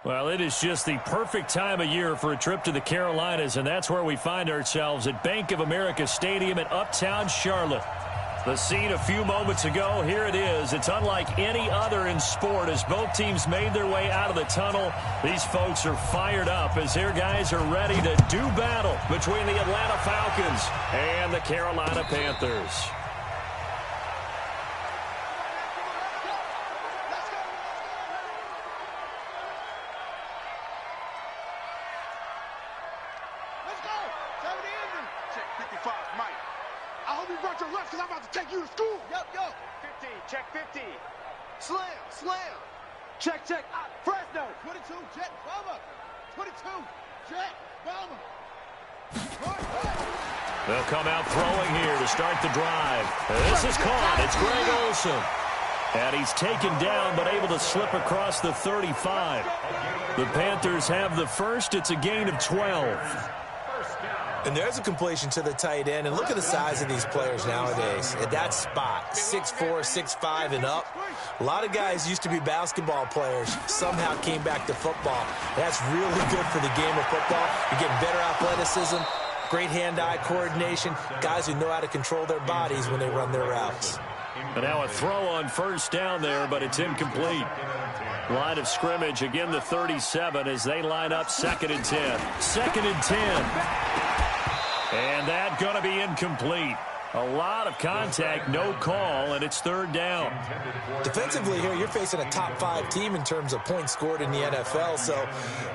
Well, it is just the perfect time of year for a trip to the Carolinas, and that's where we find ourselves at Bank of America Stadium in Uptown Charlotte. The scene a few moments ago, here it is. It's unlike any other in sport as both teams made their way out of the tunnel. These folks are fired up as their guys are ready to do battle between the Atlanta Falcons and the Carolina Panthers. Check 50. Slam. Check. Fresno. 22, Jet Bomber. 22, Jet Bomber. They'll come out throwing here to start the drive. This is caught. It's Greg Olsen. And he's taken down but able to slip across the 35. The Panthers have the first. It's a gain of 12. And there's a completion to the tight end. And look at the size of these players nowadays. At that spot, 6'4", 6'5", and up. A lot of guys used to be basketball players, somehow came back to football. That's really good for the game of football. You're getting better athleticism, great hand-eye coordination, guys who know how to control their bodies when they run their routes. And now a throw on first down there, but it's incomplete. Line of scrimmage, again the 37 as they line up 2nd and 10. 2nd and 10. And that's going to be incomplete. A lot of contact, no call, and it's 3rd down. Defensively here, you're facing a top 5 team in terms of points scored in the NFL. So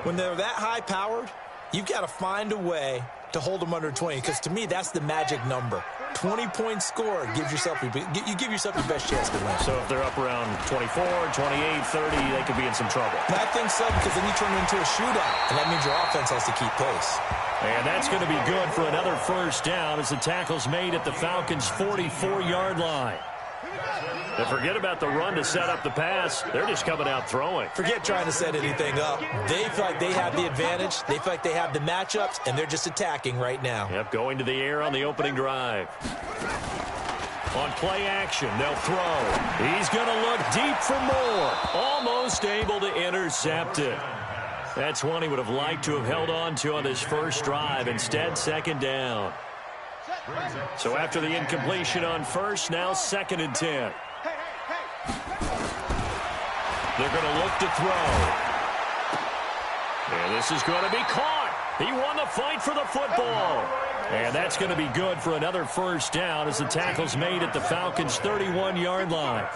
when they're that high-powered, you've got to find a way to hold them under 20, because to me, that's the magic number. 20 points scored, you give yourself your best chance to win. So if they're up around 24, 28, 30, they could be in some trouble. And I think so, because then you turn it into a shootout, and that means your offense has to keep pace. And that's going to be good for another first down as the tackle's made at the Falcons' 44-yard line. And forget about the run to set up the pass. They're just coming out throwing. Forget trying to set anything up. They feel like they have the advantage. They feel like they have the matchups, and they're just attacking right now. Yep, going to the air on the opening drive. On play action, they'll throw. He's going to look deep for more. Almost able to intercept it. That's one he would have liked to have held on to on his first drive. Instead, 2nd down. So after the incompletion on first, now 2nd and 10. They're going to look to throw. And this is going to be caught. He won the fight for the football. And that's going to be good for another first down as the tackle's made at the Falcons' 31-yard line.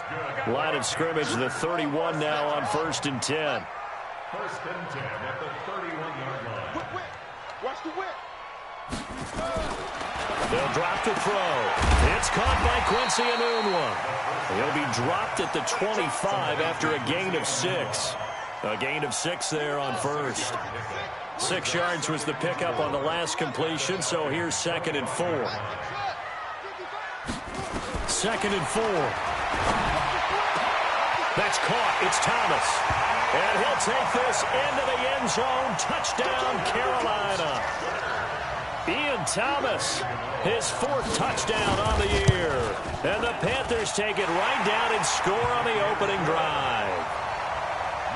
Line of scrimmage, the 31 now on 1st and 10. 1st and 10 at the 31-yard line. Watch the whip. They'll drop to throw. It's caught by Quincy Enunwa. He'll be dropped at the 25 after a gain of 6. A gain of 6 there on first. 6 yards was the pickup on the last completion, so here's 2nd and 4. 2nd and 4. That's caught. It's Thomas. And he'll take this into the end zone. Touchdown, Carolina. Ian Thomas, his 4th touchdown on the year. And the Panthers take it right down and score on the opening drive.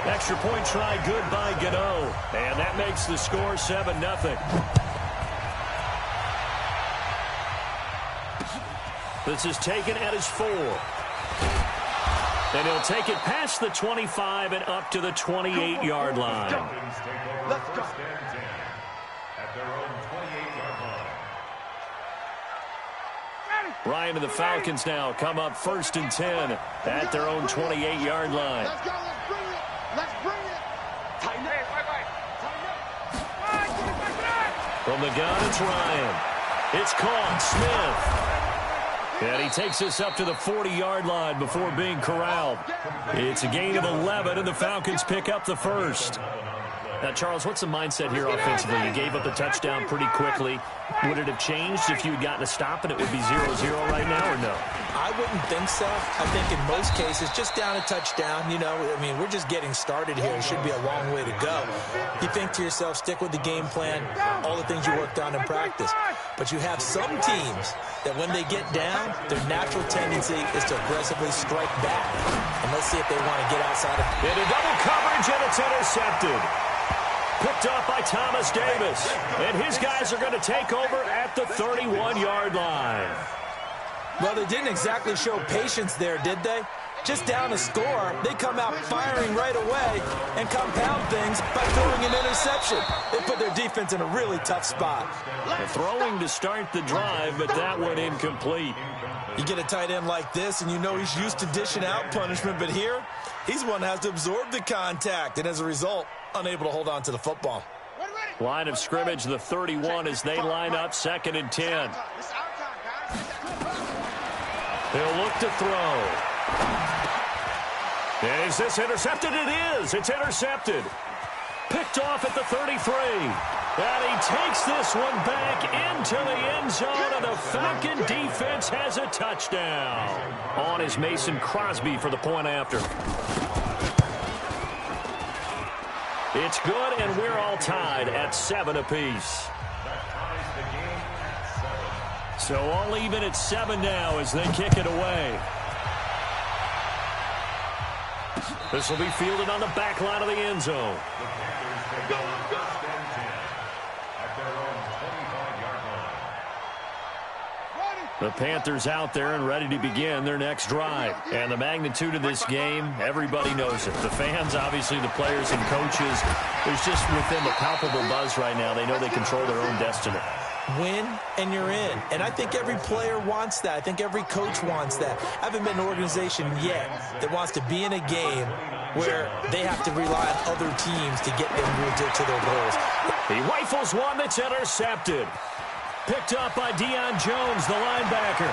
Extra point try good by Gano. And that makes the score 7-0. This is taken at his 4. And he'll take it past the 25 and up to the 28-yard line. Let's go. At their own 28-yard line. Ryan and the Falcons now come up 1st and 10 at their own 28-yard line. Let's go. Let's bring it. Tighten it. From the gun, it's Ryan. It's caught. Smith. And he takes us up to the 40-yard line before being corralled. It's a gain of 11, and the Falcons pick up the first. Now, Charles, what's the mindset here offensively? You gave up the touchdown pretty quickly. Would it have changed if you had gotten a stop and it would be 0-0 right now, or no? I wouldn't think so. I think in most cases, just down a touchdown, you know, I mean, we're just getting started here. It should be a long way to go. You think to yourself, stick with the game plan, all the things you worked on in practice. But you have some teams that when they get down, their natural tendency is to aggressively strike back. And let's see if they want to get outside of it. Into double coverage, and it's intercepted. Picked up by Thomas Davis. And his guys are going to take over at the 31-yard line. Well, they didn't exactly show patience there, did they? Just down a score, they come out firing right away and compound things by throwing an interception. They put their defense in a really tough spot. Throwing to start the drive, but that one incomplete. You get a tight end like this, and you know he's used to dishing out punishment, but here, he's one that has to absorb the contact, and as a result, unable to hold on to the football. Line of scrimmage, the 31 as they line up, 2nd and 10. He'll look to throw. Is this intercepted? It is. It's intercepted. Picked off at the 33. And he takes this one back into the end zone, and the Falcon defense has a touchdown. On is Mason Crosby for the point after. It's good, and we're all tied at 7 apiece. So all even at 7 now as they kick it away. This will be fielded on the back line of the end zone. The Panthers out there and ready to begin their next drive. And the magnitude of this game, everybody knows it. The fans, obviously the players and coaches, there's just within the palpable buzz right now. They know they control their own destiny. Win, and you're in. And I think every player wants that. I think every coach wants that. I haven't been an organization yet that wants to be in a game where they have to rely on other teams to get them to their goals. He rifles one that's intercepted. Picked up by Deion Jones, the linebacker.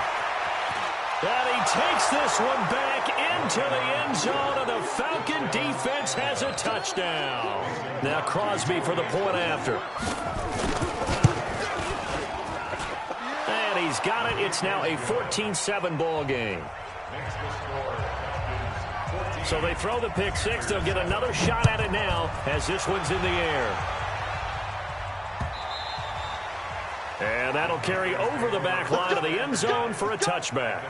And he takes this one back into the end zone, and the Falcon defense has a touchdown. Now Crosby for the point after. And he's got it. It's now a 14-7 ball game. So they throw the pick six. They'll get another shot at it now as this one's in the air. And that'll carry over the back line of the end zone for a touchback.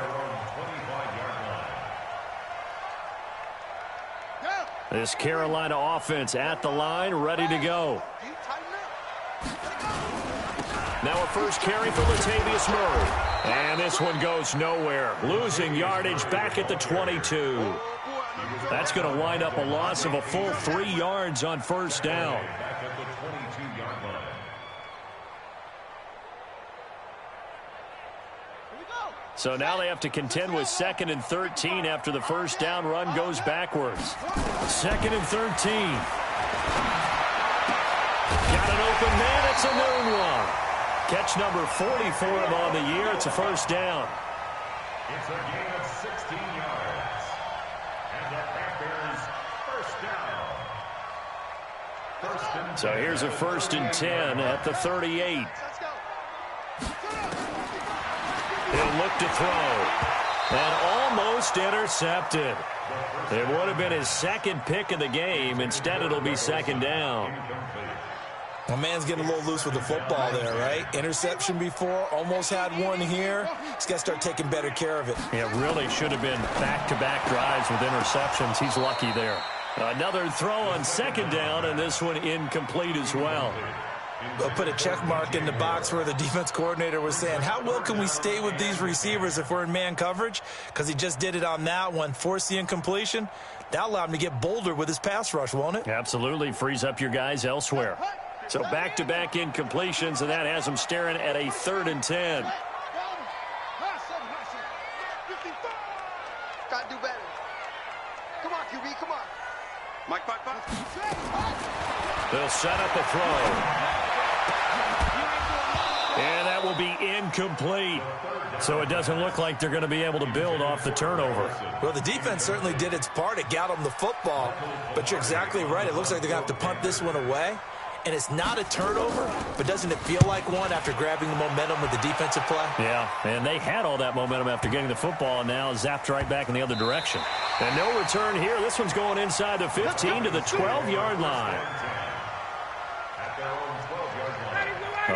This Carolina offense at the line, ready to go. Now a first carry for Latavius Murray. And this one goes nowhere. Losing yardage back at the 22. That's going to wind up a loss of a full 3 yards on first down. So now they have to contend with 2nd and 13 after the first down run goes backwards. 2nd and 13. Got an open man. It's a noon one. Catch number 40 for him on the year. It's a first down. It's a gain of 16 yards. And the Packers first down. First and 10. So here's a 1st and 10 at the 38. He'll look to throw. And almost intercepted. It would have been his 2nd pick of the game. Instead, it'll be 2nd down. Well, man's getting a little loose with the football there, right? Interception before, almost had one here. He's got to start taking better care of it. It really should have been back-to-back drives with interceptions. He's lucky there. Another throw on 2nd down, and this one incomplete as well. They'll put a check mark in the box where the defense coordinator was saying, how well can we stay with these receivers if we're in man coverage? Because he just did it on that one, forced the incompletion. That allowed him to get bolder with his pass rush, won't it? Absolutely. Frees up your guys elsewhere. So back-to-back incompletions, and that has them staring at a 3rd and 10. Gotta do better. Come on, QB, come on. Mike. They'll set up a throw. And that that will be incomplete. So it doesn't look like they're going to be able to build off the turnover. Well, the defense certainly did its part. It got them the football. But you're exactly right. It looks like they're going to have to punt this one away. And it's not a turnover, but doesn't it feel like one after grabbing the momentum with the defensive play? Yeah, and they had all that momentum after getting the football and now zapped right back in the other direction. And no return here. This one's going inside the 15 to the 12-yard line.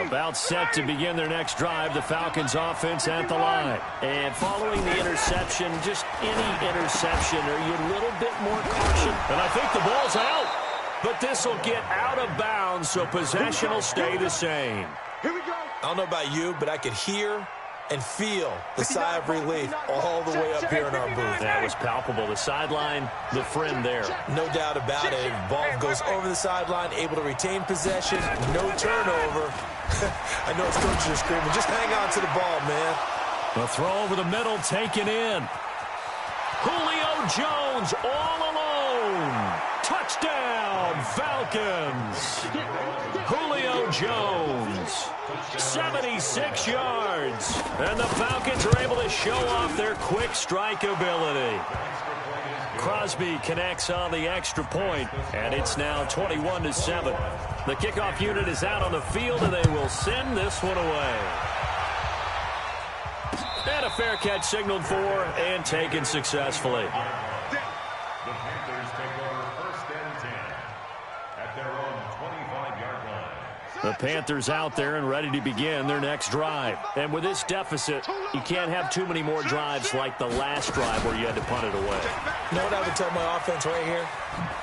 About set to begin their next drive, the Falcons offense at the line. And following the interception, just any interception, are you a little bit more cautious? And I think the ball's out. But this will get out of bounds, so possession will stay the same. Here we go. I don't know about you, but I could hear and feel the sigh of relief all the way up here in our booth. That was palpable. The sideline, the friend there. No doubt about it. Ball goes over the sideline, able to retain possession, no turnover. I know it's coaches are screaming, just hang on to the ball, man. The throw over the middle, taken in. Julio Jones all alone. Touchdown, Falcons. Julio Jones, 76 yards. And the Falcons are able to show off their quick strike ability. Crosby connects on the extra point, and it's now 21-7. The kickoff unit is out on the field, and they will send this one away. And a fair catch signaled for and taken successfully. The Panthers take over 1st and 10 at their own 25-yard line. The Panthers out there and ready to begin their next drive. And with this deficit, you can't have too many more drives like the last drive where you had to punt it away. You know what I would tell my offense right here?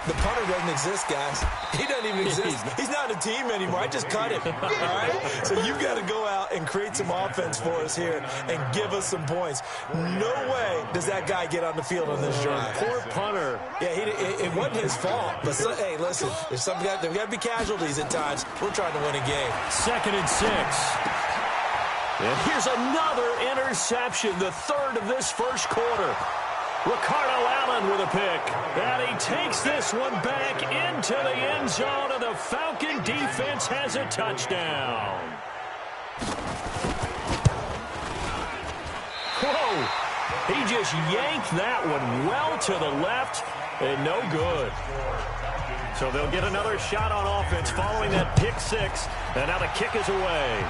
The punter doesn't exist, guys. He doesn't even exist. He's not a team anymore. I just cut him. All right? So you've got to go out and create some offense for us here and give us some points. No way does that guy get on the field on this drive. Poor punter. Yeah, it wasn't his fault. But, hey, listen, there's got to be casualties at times. We're trying to win a game. 2nd and 6. And here's another interception, the third of this first quarter. Ricardo Allen with a pick. And he takes this one back into the end zone, and the Falcon defense has a touchdown. Whoa. He just yanked that one well to the left, and no good. So they'll get another shot on offense following that pick six, and now the kick is away.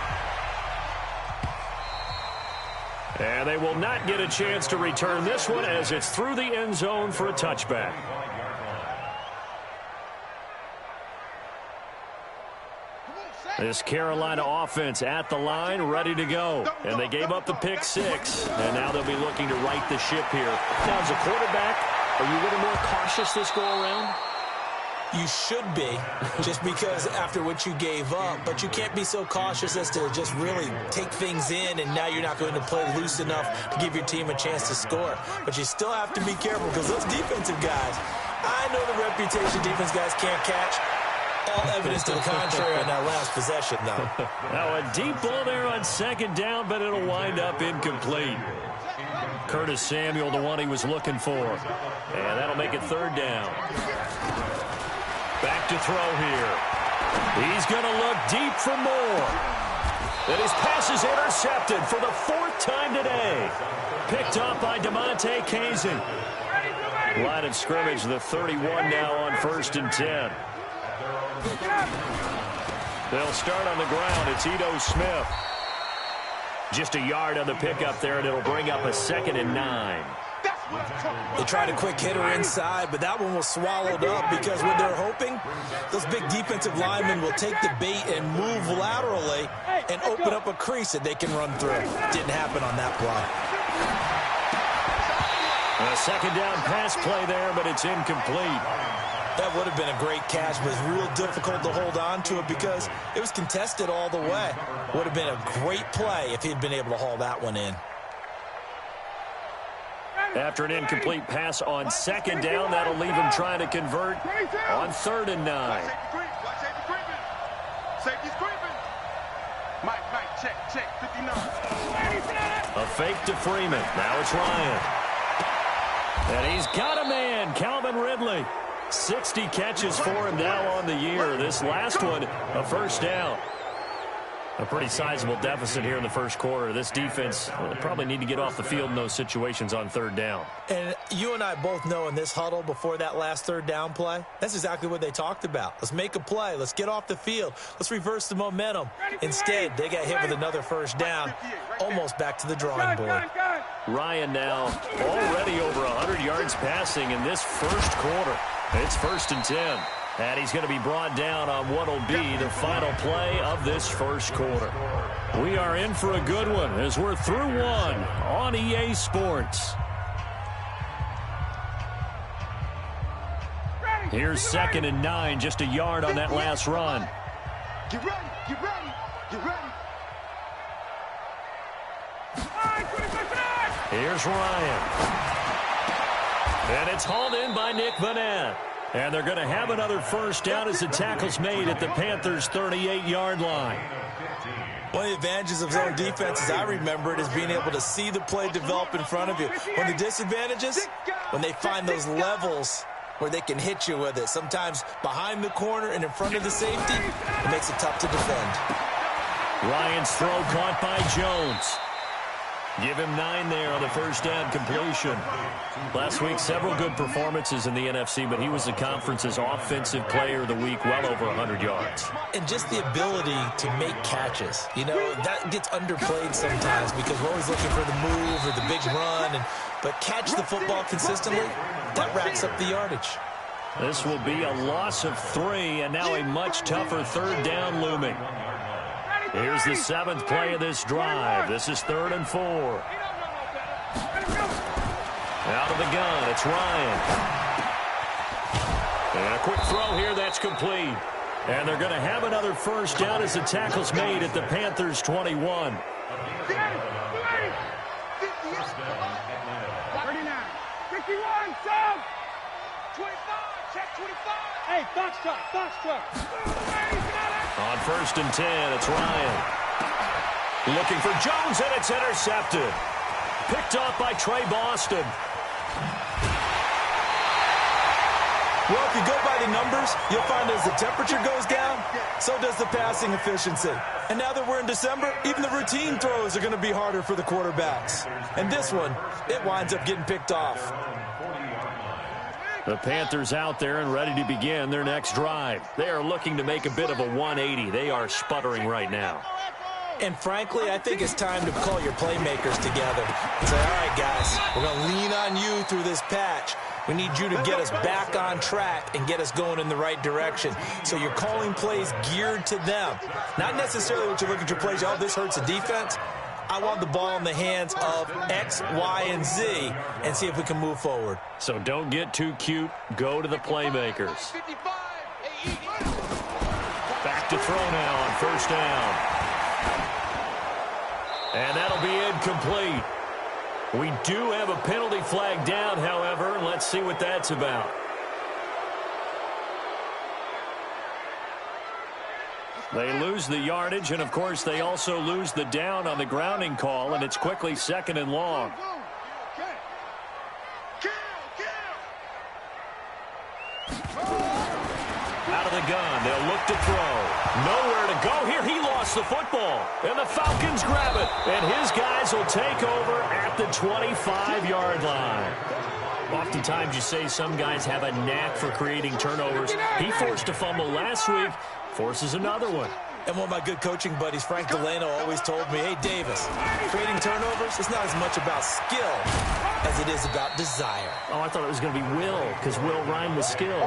And they will not get a chance to return this one as it's through the end zone for a touchback. This Carolina offense at the line, ready to go. And they gave up the pick six, and now they'll be looking to right the ship here. Now, as a quarterback, are you a little more cautious this go-around? You should be, just because after what you gave up. But you can't be so cautious as to just really take things in, and now you're not going to play loose enough to give your team a chance to score. But you still have to be careful because those defensive guys, I know the reputation defense guys can't catch. All evidence to the contrary on that last possession, though. Now, a deep ball there on 2nd down, but it'll wind up incomplete. Curtis Samuel, the one he was looking for. And that'll make it 3rd down. Back to throw here. He's going to look deep for more. And his pass is intercepted for the 4th time today. Picked up by DeMonte Casey. Line of scrimmage, the 31 now on 1st and 10. They'll start on the ground. It's Ito Smith. Just a yard on the pickup there, and it'll bring up a 2nd and 9. They tried a quick hitter inside, but that one was swallowed up because what they're hoping, those big defensive linemen will take the bait and move laterally and open up a crease that they can run through. Didn't happen on that play. A 2nd down pass play there, but it's incomplete. That would have been a great catch, but it's real difficult to hold on to it because it was contested all the way. Would have been a great play if he'd been able to haul that one in. After an incomplete pass on 2nd down, that'll leave him trying to convert on 3rd and 9. Safety's creeping. Mike, check, 59. A fake to Freeman. Now it's Ryan. And he's got a man, Calvin Ridley. 60 catches for him now on the year. This last one, a 1st down. A pretty sizable deficit here in the first quarter. This defense will probably need to get off the field in those situations on third down. And you and I both know in this huddle before that last third down play, that's exactly what they talked about. Let's make a play. Let's get off the field. Let's reverse the momentum. Instead, they got hit with another first down, almost back to the drawing board. Ryan now already over 100 yards passing in this first quarter. It's 1st and 10. And he's going to be brought down on what will be the final play of this first quarter. We are in for a good one as we're through one on EA Sports. Here's 2nd and 9, just a yard on that last run. Get ready, get ready, get ready. Here's Ryan. And it's hauled in by Nick Vanette. And they're going to have another first down as the tackle's made at the Panthers' 38-yard line. One of the advantages of zone defense, as I remember it, is being able to see the play develop in front of you. One of the disadvantages, when they find those levels where they can hit you with it, sometimes behind the corner and in front of the safety, it makes it tough to defend. Ryan's throw caught by Jones. Give him 9 there on the first down completion. Last week, several good performances in the NFC, but he was the conference's offensive player of the week, well over 100 yards. And just the ability to make catches. You know, that gets underplayed sometimes because we're always looking for the move or the big run. But catch the football consistently, that racks up the yardage. This will be a loss of 3, and now a much tougher third down looming. Here's the 7th play of this drive. This is 3rd and 4. Out of the gun, it's Ryan. And a quick throw here, that's complete. And they're going to have another first down as the tackle's made at the Panthers' 21. 51, sub. 25, check 25. Hey, box truck. On 1st and 10, it's Ryan. Looking for Jones, and it's intercepted. Picked off by Trey Boston. Well, if you go by the numbers, you'll find as the temperature goes down, so does the passing efficiency. And now that we're in December, even the routine throws are going to be harder for the quarterbacks. And this one, it winds up getting picked off. The Panthers out there and ready to begin their next drive. They are looking to make a bit of a 180. They are sputtering right now. And frankly, I think it's time to call your playmakers together and say, all right, guys, we're going to lean on you through this patch. We need you to get us back on track and get us going in the right direction. So you're calling plays geared to them. Not necessarily what you look at your plays, oh, this hurts the defense. I want the ball in the hands of X, Y, and Z and see if we can move forward. So don't get too cute. Go to the playmakers. Back to throw now on first down. And that'll be incomplete. We do have a penalty flag down, however, and let's see what that's about. They lose the yardage, and, of course, they also lose the down on the grounding call, and it's quickly 2nd and long. Out of the gun, they'll look to throw. Nowhere to go here. He lost the football, and the Falcons grab it, and his guys will take over at the 25-yard line. Oftentimes you say some guys have a knack for creating turnovers. He forced a fumble last week. Forces another one. And one of my good coaching buddies, Frank Delano, always told me, hey, Davis, creating turnovers is not as much about skill as it is about desire. Oh, I thought it was going to be will, because will rhyme with skill.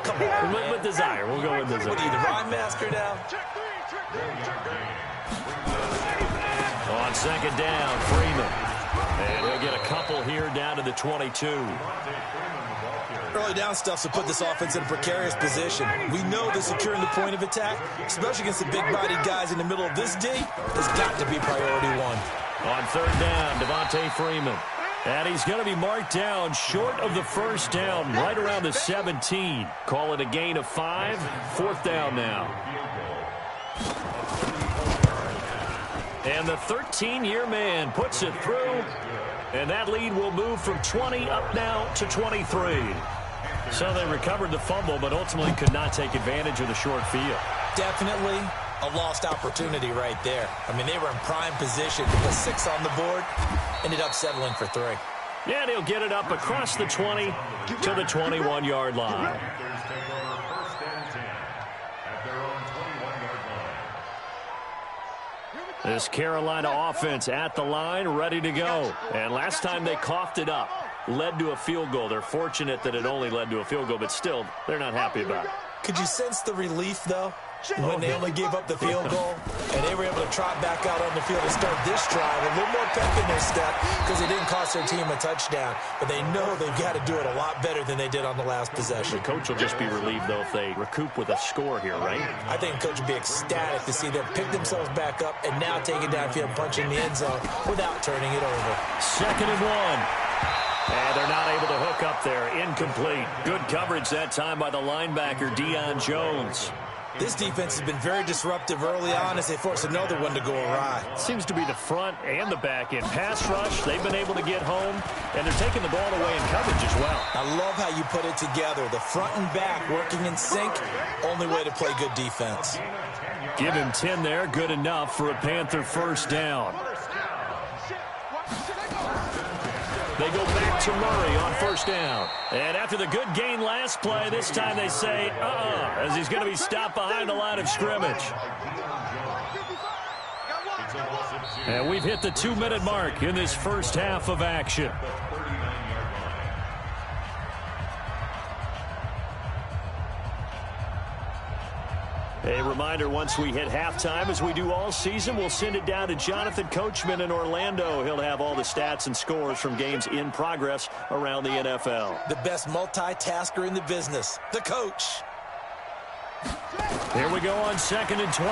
Come on. With desire. We'll go with desire. What are you, the rhyme master now? On 2nd down, Freeman. And he'll get a couple here down to the 22. Early down stuff to put this offense in a precarious position. We know that securing the point of attack, especially against the big-bodied guys in the middle of this D, has got to be priority one. On 3rd down, Devontae Freeman. And he's going to be marked down short of the first down, right around the 17. Call it a gain of 5. 4th down now. And the 13-year man puts it through. And that lead will move from 20 up now to 23. So they recovered the fumble, but ultimately could not take advantage of the short field. Definitely. a lost opportunity right there. I mean, they were in prime position to put 6 on the board, ended up settling for 3. Yeah, and he'll get it up across the 20 to the 21-yard line. Panthers take over 1st and 10 at their own 21-yard line. This Carolina offense at the line, ready to go. And last time they coughed it up, led to a field goal. They're fortunate that it only led to a field goal, but still, they're not happy about it. Could you sense the relief, though, when they only gave up the field goal and they were able to trot back out on the field and start this drive? A little more pep in their step because it didn't cost their team a touchdown, but they know they've got to do it a lot better than they did on the last possession. The coach will just be relieved, though, if they recoup with a score here, right? I think the coach would be ecstatic to see them pick themselves back up and now take it downfield, punching the end zone without turning it over. 2nd and 1. And they're not able to hook up there. Incomplete. Good coverage that time by the linebacker, Deion Jones. This defense has been very disruptive early on as they force another one to go awry. Seems to be the front and the back end. Pass rush, they've been able to get home, and they're taking the ball away in coverage as well. I love how you put it together. The front and back working in sync, only way to play good defense. Give him 10 there, good enough for a Panther 1st down. They go back to Murray on 1st down. And after the good gain last play, this time they say, as he's going to be stopped behind the line of scrimmage. And we've hit the 2-minute mark in this first half of action. A reminder, once we hit halftime, as we do all season, we'll send it down to Jonathan Coachman in Orlando. He'll have all the stats and scores from games in progress around the NFL. The best multitasker in the business, the coach. Here we go on 2nd and 12.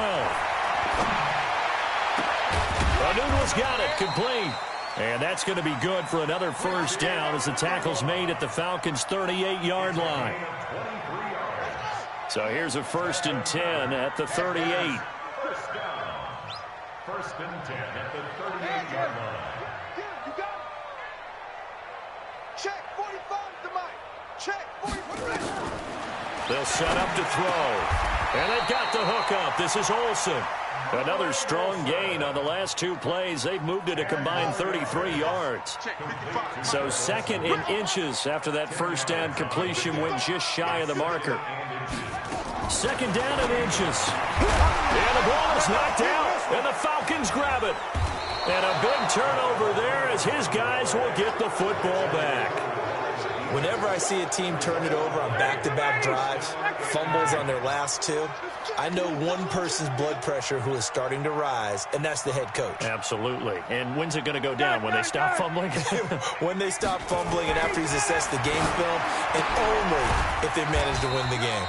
O'Neill's got it, complete. And that's going to be good for another 1st down as the tackle's made at the Falcons' 38-yard line. So here's a 1st and 10 at the 38. 1st down. 1st and 10 at the 38-yard line. You got it. Check 45 to Mike. Check 45. They'll set up to throw. And they've got the hook up. This is Olsen. Another strong gain on the last 2 plays. They've moved it a combined 33 yards. So 2nd in inches after that 1st down completion went just shy of the marker. 2nd down in inches. And the ball is knocked out, and the Falcons grab it. And a big turnover there as his guys will get the football back. Whenever I see a team turn it over on back-to-back drives, fumbles on their last 2, I know one person's blood pressure who is starting to rise, and that's the head coach. Absolutely. And when's it going to go down? When they stop fumbling? When they stop fumbling and after he's assessed the game film, and only if they manage to win the game.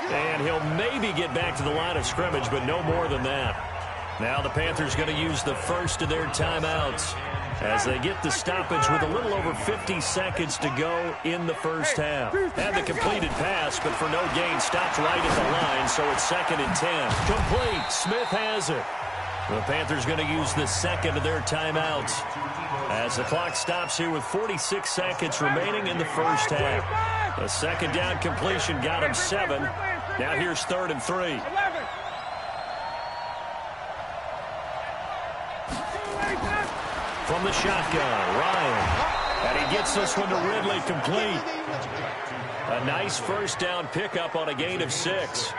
And he'll maybe get back to the line of scrimmage, but no more than that. Now the Panthers going to use the first of their timeouts as they get the stoppage with a little over 50 seconds to go in the first half. Had the completed pass, but for no gain, stopped right at the line, so it's 2nd and 10. Complete. Smith has it. The Panthers going to use the second of their timeouts as the clock stops here with 46 seconds remaining in the first half. The 2nd down completion got him 7. Now here's 3rd and 3. From the shotgun, Ryan. And he gets this one to Ridley, complete. A nice 1st down pickup on a gain of 6.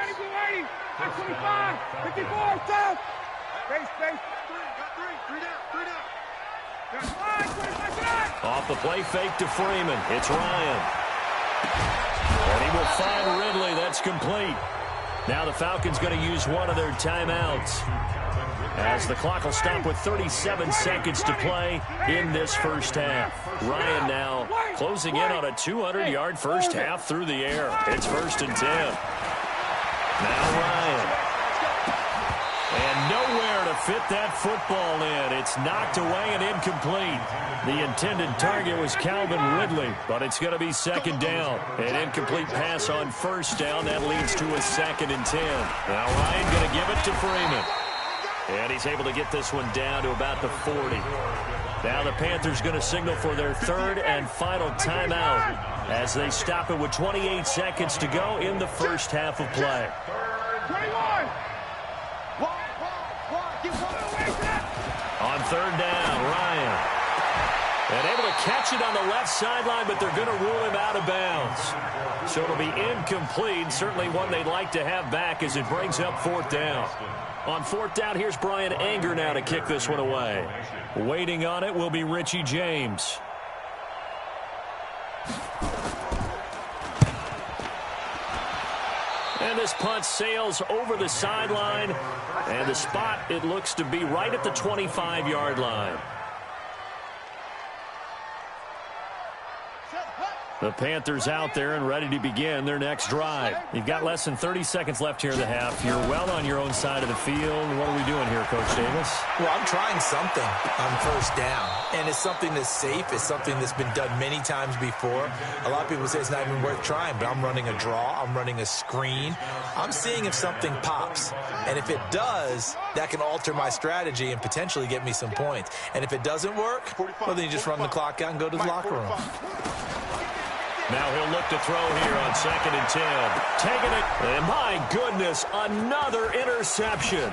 25, 54, stop. Space. 3 down. Off the play fake to Freeman. It's Ryan. And he will find Ridley. That's complete. Now the Falcons going to use one of their timeouts as the clock will stop with 37 seconds to play in this first half. Ryan now closing in on a 200-yard first half through the air. It's 1st and 10. Now Ryan. And nowhere to fit that football in. It's knocked away and incomplete. The intended target was Calvin Ridley, but it's going to be 2nd down. An incomplete pass on 1st down. That leads to a 2nd and 10. Now Ryan going to give it to Freeman. And he's able to get this one down to about the 40. Now the Panthers going to signal for their 3rd and final timeout as they stop it with 28 seconds to go in the first half of play. 21. third down, Ryan. And able to catch it on the left sideline, but they're going to rule him out of bounds. So it'll be incomplete. Certainly one they'd like to have back as it brings up fourth down. On fourth down, here's Brian Anger now to kick this one away. Waiting on it will be Richie James. And this punt sails over the sideline. And the spot, it looks to be right at the 25-yard line. The Panthers out there and ready to begin their next drive. You've got less than 30 seconds left here in the half. You're well on your own side of the field. What are we doing here, Coach Davis? Well, I'm trying something on first down. And it's something that's safe. It's something that's been done many times before. A lot of people say it's not even worth trying, but I'm running a draw. I'm running a screen. I'm seeing if something pops. And if it does, that can alter my strategy and potentially get me some points. And if it doesn't work, well, then you just run the clock out and go to the locker room. Now he'll look to throw here on 2nd and 10. Taking it, and my goodness, another interception.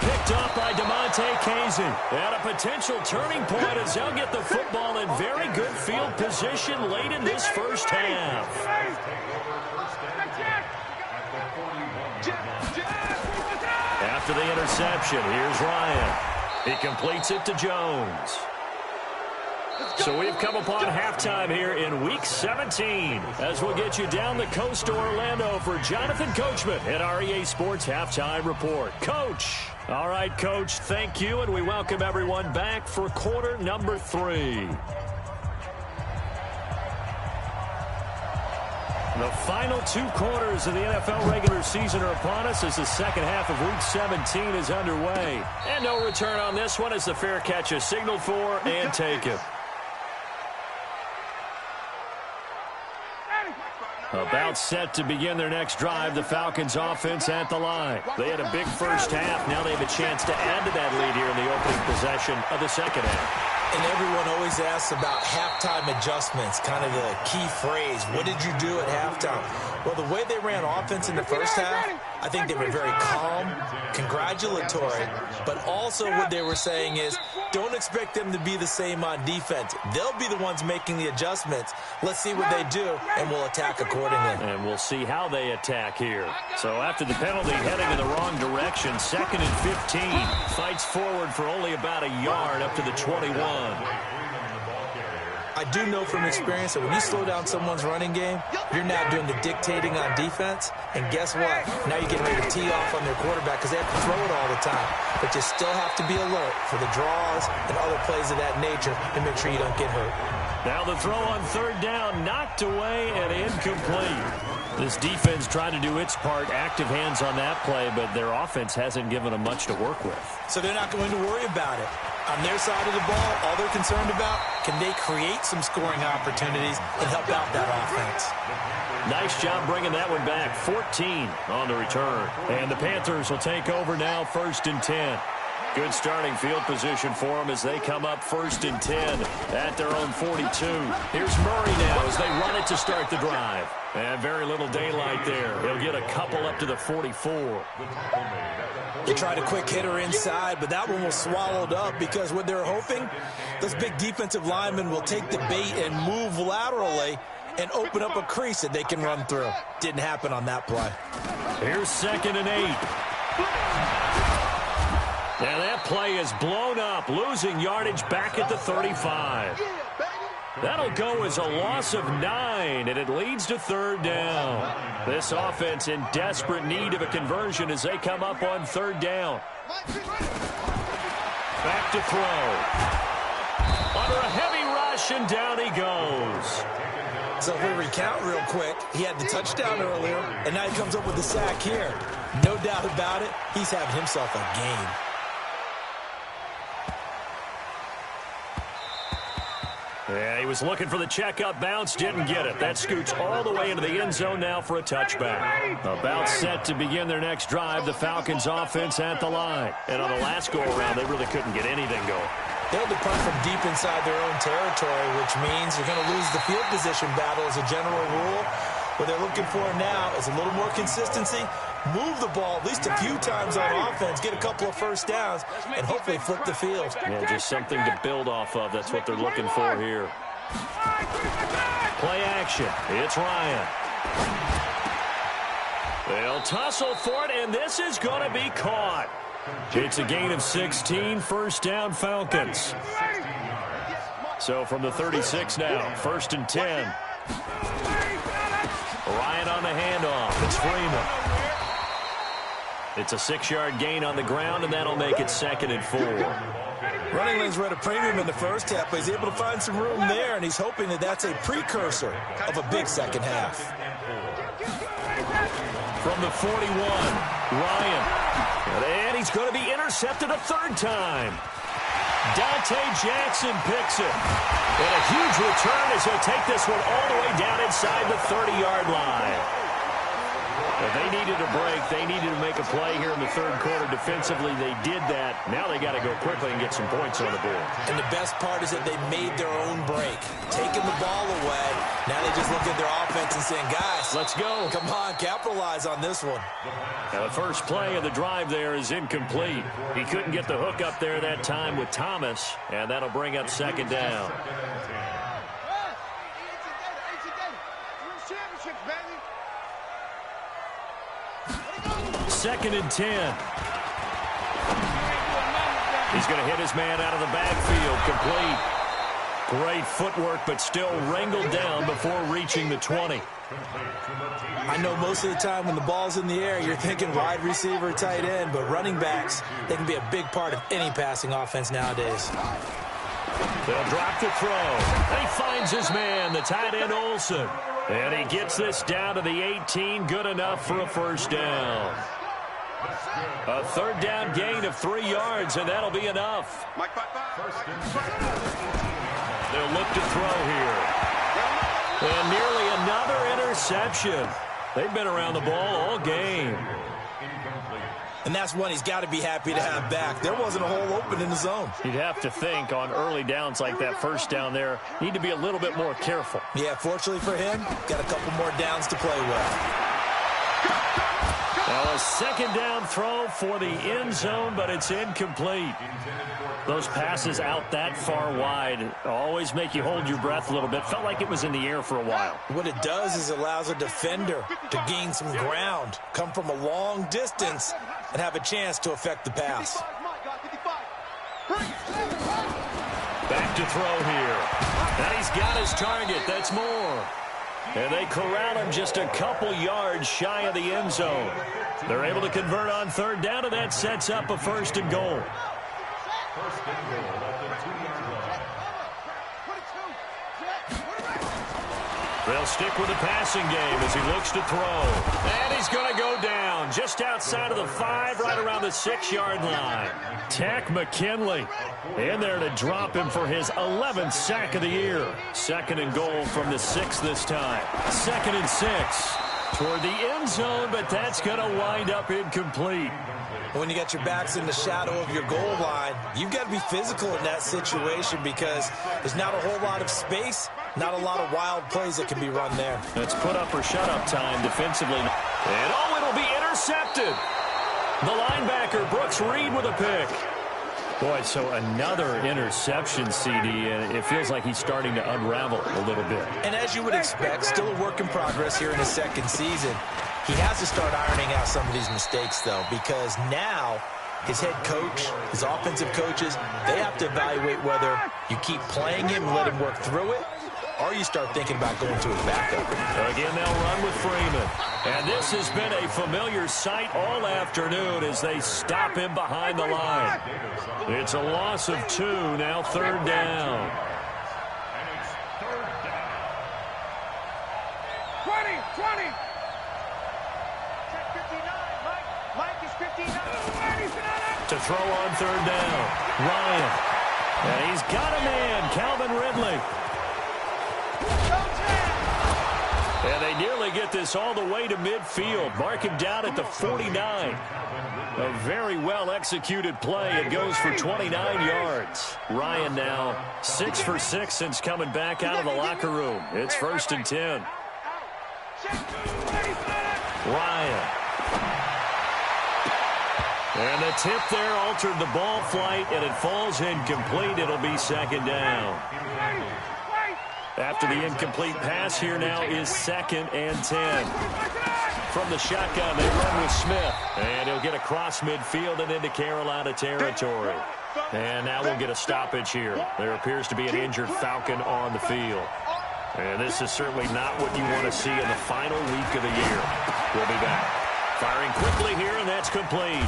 Picked off by DeMonte Casey. And a potential turning point as they'll get the football in very good field position late in this first half. After the interception, here's Ryan. He completes it to Jones. So we've come upon halftime here in Week 17 as we'll get you down the coast to Orlando for Jonathan Coachman at our EA Sports Halftime Report. Coach. All right, Coach, thank you, and we welcome everyone back for quarter number 3. The final 2 quarters of the NFL regular season are upon us as the second half of Week 17 is underway. And no return on this one as the fair catch is signaled for and taken. About set to begin their next drive, the Falcons offense at the line. They had a big first half. Now they have a chance to add to that lead here in the opening possession of the second half. And everyone always asks about halftime adjustments, kind of the key phrase. What did you do at halftime? Well, the way they ran offense in the first half, I think they were very calm, congratulatory, but also what they were saying is don't expect them to be the same on defense. They'll be the ones making the adjustments. Let's see what they do, and we'll attack accordingly. And we'll see how they attack here. So after the penalty heading in the wrong direction, 2nd and 15. Fights forward for only about a yard up to the 21. I do know from experience that when you slow down someone's running game, you're now doing the dictating on defense. And guess what? Now you're getting ready to tee off on their quarterback because they have to throw it all the time. But you still have to be alert for the draws and other plays of that nature to make sure you don't get hurt. Now the throw on third down, knocked away and incomplete. This defense trying to do its part, active hands on that play, but their offense hasn't given them much to work with. So they're not going to worry about it. On their side of the ball, all they're concerned about, can they create some scoring opportunities and help out that offense? Nice job bringing that one back. 14 on the return. And the Panthers will take over now, 1st and 10. Good starting field position for them as they come up 1st and 10 at their own 42. Here's Murray now as they run it to start the drive. And very little daylight there. He'll get a couple up to the 44. They tried a quick hitter inside, but that one was swallowed up because what they're hoping, those big defensive linemen will take the bait and move laterally and open up a crease that they can run through. Didn't happen on that play. Here's 2nd and 8. And that play is blown up, losing yardage back at the 35. That'll go as a loss of 9, and it leads to 3rd down. This offense in desperate need of a conversion as they come up on 3rd down. Back to throw. Under a heavy rush, and down he goes. So if we recount real quick, he had the touchdown earlier, and now he comes up with the sack here. No doubt about it, he's having himself a game. Yeah, he was looking for the checkup bounce, didn't get it. That scoots all the way into the end zone now for a touchback. About set to begin their next drive, the Falcons offense at the line. And on the last go-around, they really couldn't get anything going. They'll depart from deep inside their own territory, which means they're going to lose the field position battle as a general rule. What they're looking for now is a little more consistency move the ball at least a few times on offense, get a couple of first downs, and hopefully flip the field. Yeah, just something to build off of. That's what they're looking for here. Play action. It's Ryan. They'll tussle for it, and this is going to be caught. It's a gain of 16, first down Falcons. So from the 36 now, 1st and 10. Ryan on the handoff. It's Freeman. It's a 6-yard gain on the ground, and that'll make it 2nd and 4. Running lanes were at a premium in the first half, but he's able to find some room there, and he's hoping that that's a precursor of a big second half. From the 41, Ryan. And he's going to be intercepted a 3rd time. Dante Jackson picks it. And a huge return as he'll take this one all the way down inside the 30-yard line. Well, they needed a break. They needed to make a play here in the 3rd quarter. Defensively, they did that. Now they got to go quickly and get some points on the board. And the best part is that they made their own break, taking the ball away. Now they just look at their offense and saying, guys, let's go. Come on, capitalize on this one. Now, the first play of the drive there is incomplete. He couldn't get the hook up there that time with Thomas, and that'll bring up 2nd down. 2nd and 10. He's going to hit his man out of the backfield. Complete. Great footwork, but still wrangled down before reaching the 20. I know most of the time when the ball's in the air, you're thinking wide receiver, tight end, but running backs, they can be a big part of any passing offense nowadays. They'll drop the throw. And he finds his man, the tight end Olsen. And he gets this down to the 18, good enough for a 1st down. A 3rd down gain of 3 yards, and that'll be enough. They'll look to throw here. And nearly another interception. They've been around the ball all game. And that's one he's got to be happy to have back. There wasn't a hole open in the zone. You'd have to think on early downs like that 1st down there, need to be a little bit more careful. Yeah, fortunately for him, got a couple more downs to play with. Now a 2nd down throw for the end zone, but it's incomplete. Those passes out that far wide always make you hold your breath a little bit. Felt like it was in the air for a while. What it does is allows a defender to gain some ground, come from a long distance, and have a chance to affect the pass. Back to throw here. And he's got his target. That's more. And they corral him just a couple yards shy of the end zone. They're able to convert on 3rd down, and that sets up a 1st and goal. 1st and goal at the 2-yard line. They'll stick with the passing game as he looks to throw. And he's going to go down just outside of the 5, right around the 6-yard line. Tack McKinley in there to drop him for his 11th sack of the year. 2nd and goal from the 6 this time. 2nd and 6 toward the end zone, but that's going to wind up incomplete. When you got your backs in the shadow of your goal line, you've got to be physical in that situation because there's not a whole lot of space, not a lot of wild plays that can be run there. It's put up or shut up time defensively. And oh, it'll be intercepted. The linebacker, Brooks Reed, with a pick. Boy, so another interception, CD, and it feels like he's starting to unravel a little bit. And as you would expect, still a work in progress here in his 2nd season. He has to start ironing out some of these mistakes, though, because now his head coach, his offensive coaches, they have to evaluate whether you keep playing him and let him work through it, or you start thinking about going to his backup. Again, they'll run with Freeman. And this has been a familiar sight all afternoon as they stop him behind the line. It's a loss of 2, now 3rd down. And it's 3rd down. 20. Check 59, Mike. Mike is 59. To throw on 3rd down, Ryan. And he's got a man, Calvin Ridley. And they nearly get this all the way to midfield. Mark him down at the 49. A very well-executed play. It goes for 29 yards. Ryan now 6 for 6 since coming back out of the locker room. It's 1st and 10. Ryan. And the tip there altered the ball flight, and it falls incomplete. It'll be second down. After the incomplete pass, here now is 2nd and 10. From the shotgun, they run with Smith. And he'll get across midfield and into Carolina territory. And now we'll get a stoppage here. There appears to be an injured Falcon on the field. And this is certainly not what you want to see in the final week of the year. We'll be back. Firing quickly here, and that's complete.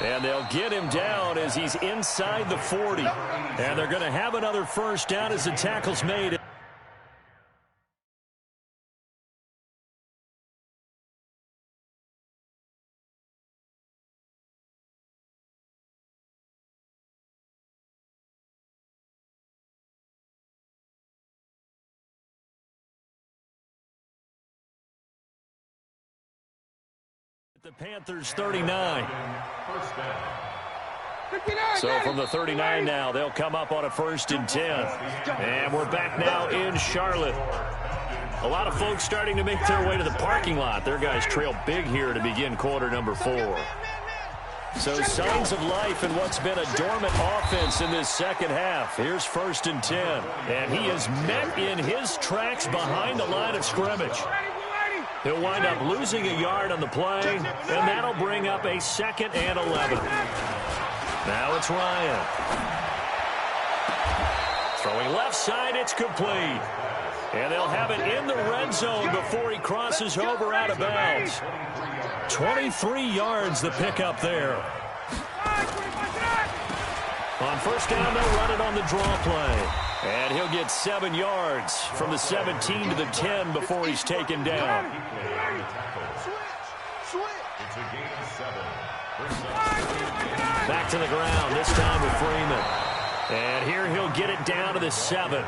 And they'll get him down as he's inside the 40. And they're going to have another first down as the tackle's made. The Panthers 39. So from the 39 now, they'll come up on a 1st and 10. And we're back now in Charlotte. A lot of folks starting to make their way to the parking lot. Their guys trail big here to begin quarter number 4. So signs of life in what's been a dormant offense in this second half. Here's 1st and 10. And he is met in his tracks behind the line of scrimmage. He'll wind up losing a yard on the play, and that'll bring up a 2nd and 11. Now it's Ryan. Throwing left side, it's complete. And they'll have it in the red zone before he crosses over out of bounds. 23 yards the pickup there. On 1st down, they'll run it on the draw play. And he'll get 7 yards from the 17 to the 10 before he's taken down. Back to the ground, this time with Freeman. And here he'll get it down to the 7.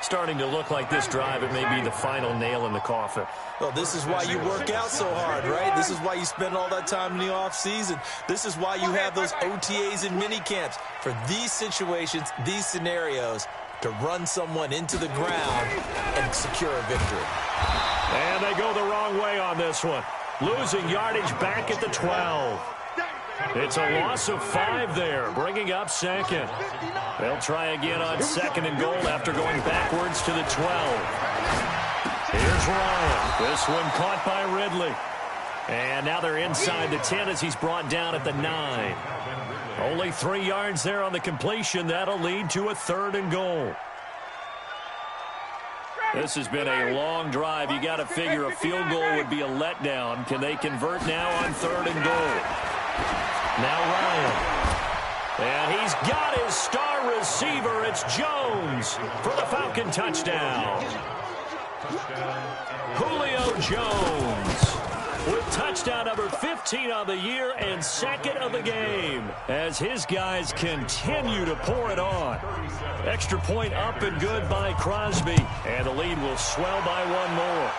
Starting to look like this drive, it may be the final nail in the coffin. Well, this is why you work out so hard, right? This is why you spend all that time in the offseason. This is why you have those OTAs and mini camps. For these situations, these scenarios, to run someone into the ground and secure a victory. And they go the wrong way on this one. Losing yardage back at the 12. It's a loss of 5 there, bringing up 2nd. They'll try again on 2nd and goal after going backwards to the 12. Here's Ryan. This one caught by Ridley. And now they're inside the 10 as he's brought down at the 9. Only 3 yards there on the completion. That'll lead to a 3rd and goal. This has been a long drive. You got to figure a field goal would be a letdown. Can they convert now on 3rd and goal? Now Ryan. And he's got his star receiver. It's Jones for the Falcon touchdown. Julio Jones with touchdown number 15 on the year and 2nd of the game as his guys continue to pour it on. Extra point up and good by Crosby, and the lead will swell by 1 more.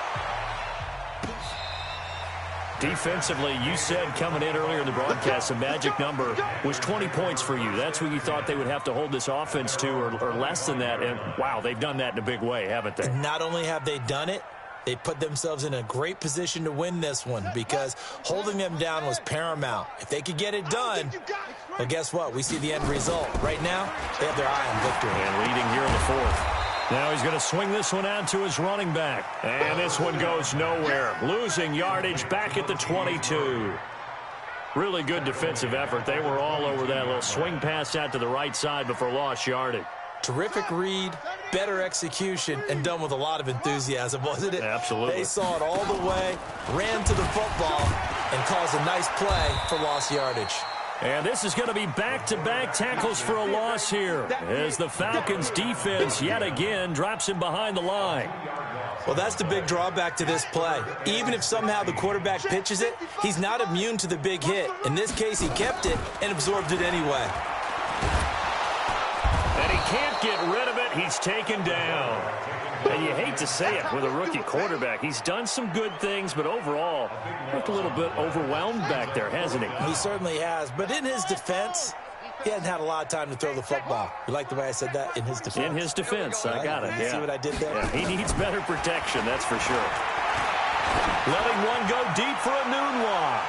Defensively, you said coming in earlier in the broadcast, the magic number was 20 points for you. That's what you thought they would have to hold this offense to, or less than that. And, wow, they've done that in a big way, haven't they? Not only have they done it, they put themselves in a great position to win this one because holding them down was paramount. If they could get it done, well, guess what? We see the end result. Right now, they have their eye on victory. And leading here in the 4th. Now he's going to swing this one out to his running back. And this one goes nowhere. Losing yardage back at the 22. Really good defensive effort. They were all over that little swing pass out to the right side before lost yardage. Terrific read, better execution, and done with a lot of enthusiasm, wasn't it? Absolutely. They saw it all the way, ran to the football, and caused a nice play for lost yardage. And this is going to be back-to-back tackles for a loss here as the Falcons' defense yet again drops him behind the line. Well, that's the big drawback to this play. Even if somehow the quarterback pitches it, he's not immune to the big hit. In this case, he kept it and absorbed it anyway. And he can't get rid of it. He's taken down. And you hate to say it with a rookie quarterback. He's done some good things, but overall, looked a little bit overwhelmed back there, hasn't he? He certainly has. But in his defense, he hasn't had a lot of time to throw the football. You like the way I said that? In his defense? In his defense. I got it, yeah. See what I did there? Yeah, he needs better protection, that's for sure. Letting one go deep for a Nunwa.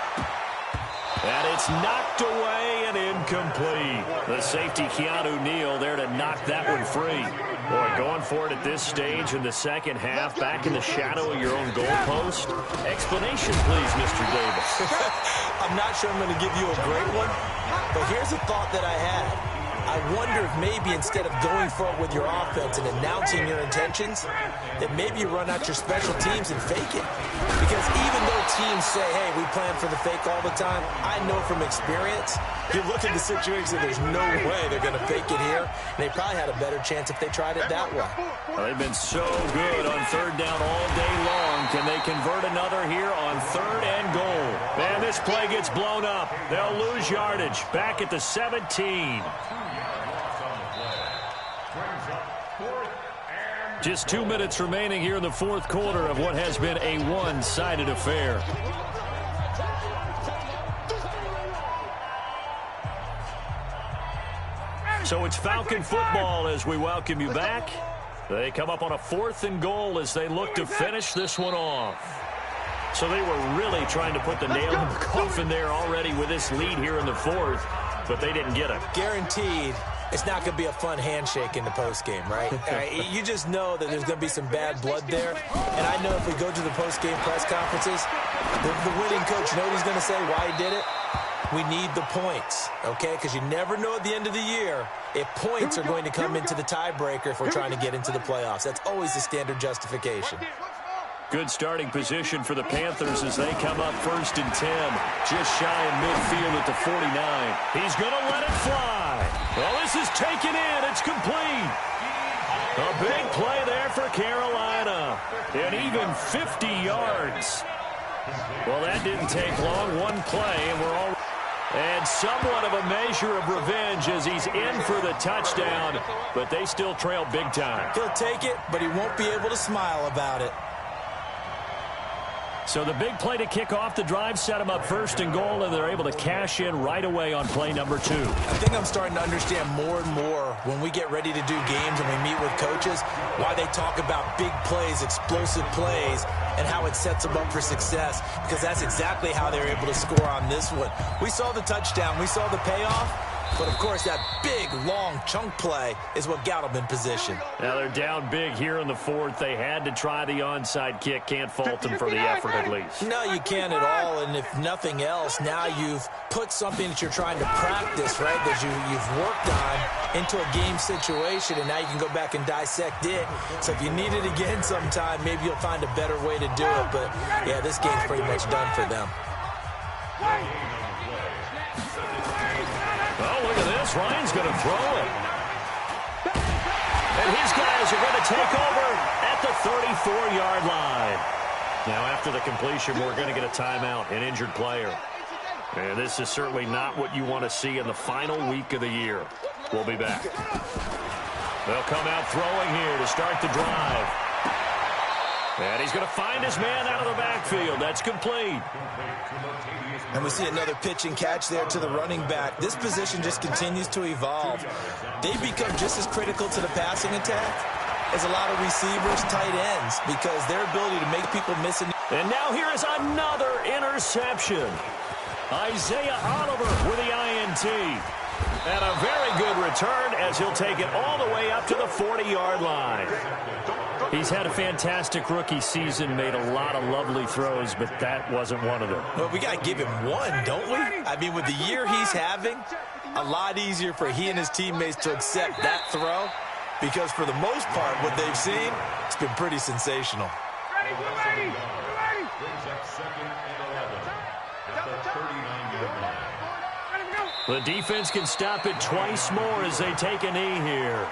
And it's knocked away and incomplete. The safety, Keanu Neal, there to knock that one free. Boy, going for it at this stage in the second half, back in the shadow of your own goalpost. Explanation, please, Mr. Davis. I'm not sure I'm going to give you a great one, but here's a thought that I had. I wonder if maybe instead of going for it with your offense and announcing your intentions, that maybe you run out your special teams and fake it. Because even though teams say, hey, we plan for the fake all the time, I know from experience, you look at the situation, there's no way they're going to fake it here. And they probably had a better chance if they tried it that way. Well, they've been so good on third down all day long. Can they convert another here on third and goal? Man, this play gets blown up. They'll lose yardage. Back at the 17. Just 2 minutes remaining here in the fourth quarter of what has been a one-sided affair. So it's Falcon football as we welcome you back. They come up on a 4th and goal as they look to finish this one off. So they were really trying to put the nail in the coffin there already with this lead here in the 4th, but they didn't get it. Guaranteed. It's not going to be a fun handshake in the postgame, right? You just know that there's going to be some bad blood there. And I know if we go to the postgame press conferences, the winning coach, you know what he's going to say, why he did it? We need the points, okay? Because you never know at the end of the year if points are going to come into the tiebreaker if we're trying to get into the playoffs. That's always the standard justification. Good starting position for the Panthers as they come up 1st and 10. Just shy of midfield at the 49. He's going to let it fly. Well, this is taken in. It's complete. A big play there for Carolina. And even 50 yards. Well, that didn't take long. One play, and we're all... And somewhat of a measure of revenge as he's in for the touchdown. But they still trail big time. He'll take it, but he won't be able to smile about it. So the big play to kick off the drive set them up 1st and goal, and they're able to cash in right away on play number 2. I think I'm starting to understand more and more when we get ready to do games and we meet with coaches why they talk about big plays, explosive plays, and how it sets them up for success, because that's exactly how they're able to score on this one. We saw the touchdown. We saw the payoff. But, of course, that big, long chunk play is what got them in position. Now they're down big here in the 4th. They had to try the onside kick. Can't fault them for the effort, at least. No, you can't at all. And if nothing else, now you've put something that you're trying to practice, right, that you've worked on into a game situation, and now you can go back and dissect it. So if you need it again sometime, maybe you'll find a better way to do it. But, yeah, this game's pretty much done for them. Oh, look at this. Ryan's going to throw it. And his guys are going to take over at the 34-yard line. Now, after the completion, we're going to get a timeout, an injured player. And this is certainly not what you want to see in the final week of the year. We'll be back. They'll come out throwing here to start the drive. And he's going to find his man out of the backfield. That's complete. And we see another pitch and catch there to the running back. This position just continues to evolve. They become just as critical to the passing attack as a lot of receivers, tight ends, because their ability to make people miss. And now here is another interception. Isaiah Oliver with the INT. And a very good return as he'll take it all the way up to the 40-yard line. He's had a fantastic rookie season, made a lot of lovely throws, but that wasn't one of them. Well, we got to give him one, don't we? I mean, with the year he's having, a lot easier for he and his teammates to accept that throw, because for the most part, what they've seen, it's been pretty sensational. The defense can stop it twice more as they take a knee here.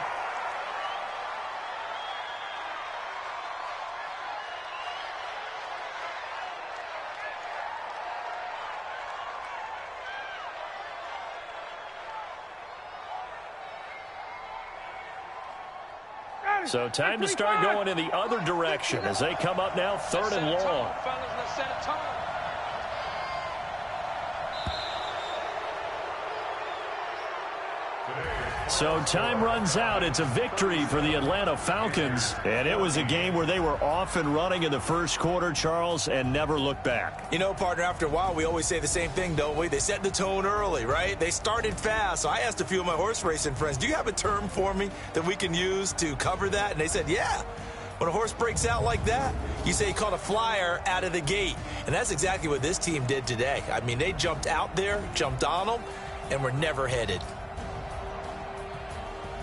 So time to start going in the other direction as they come up now 3rd and long. So time runs out. It's a victory for the Atlanta Falcons. And it was a game where they were off and running in the first quarter, Charles, and never looked back. You know, partner, after a while, we always say the same thing, don't we? They set the tone early, right? They started fast. So I asked a few of my horse racing friends, do you have a term for me that we can use to cover that? And they said, yeah. When a horse breaks out like that, you say he caught a flyer out of the gate. And that's exactly what this team did today. I mean, they jumped out there, jumped on them, and were never headed.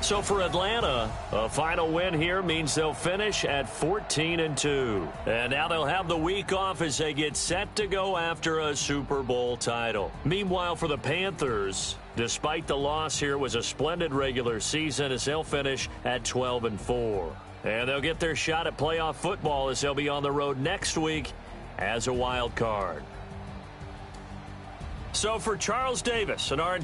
So for Atlanta, a final win here means they'll finish at 14-2. And now they'll have the week off as they get set to go after a Super Bowl title. Meanwhile, for the Panthers, despite the loss here, it was a splendid regular season as they'll finish at 12-4. And they'll get their shot at playoff football as they'll be on the road next week as a wild card. So for Charles Davis and our